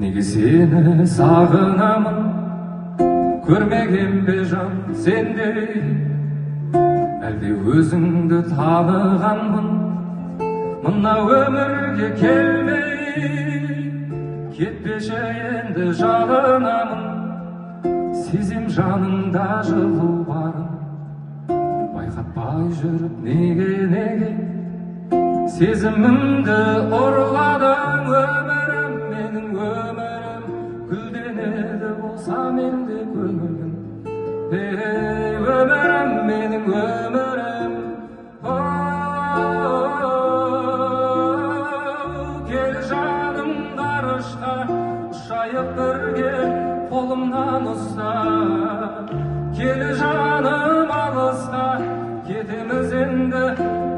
Неге сені сағынамын, көрмеген бе жан сендей? Әлде өзіңді танығанмын, мына өмірге келмей? Кетпеші енді жалынамын, сезем жаныңда жылу барын. Байқатпай жүріп неге сезімімді ұрладың? Өмірім, менің өмірім гүлденеді болса менде көңілім. Өмірім, менің өмірім. Кел жаным ғарышқа, ұшайық бірге, қолымнан ұста. Кел жаным алысқа, кетеміз енді,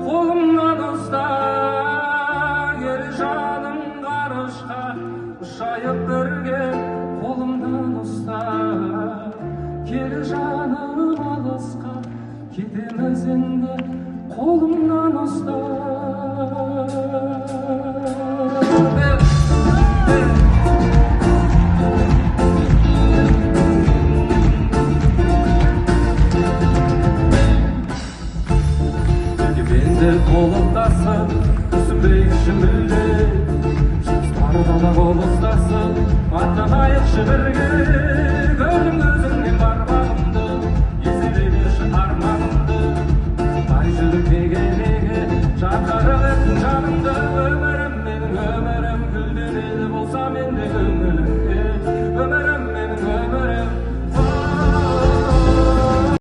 қолымнан ұста. Кел жаным ғарышқа, ұшайық бірге, қолымнан ұста. Кел жаным алысқа, кетеміз енді, қолымнан ұста. Қолымдасып, түсінбейікші мүлде, жұмыстардан ақ олыстасып, аттанайықшы бірге. Көрдің өзің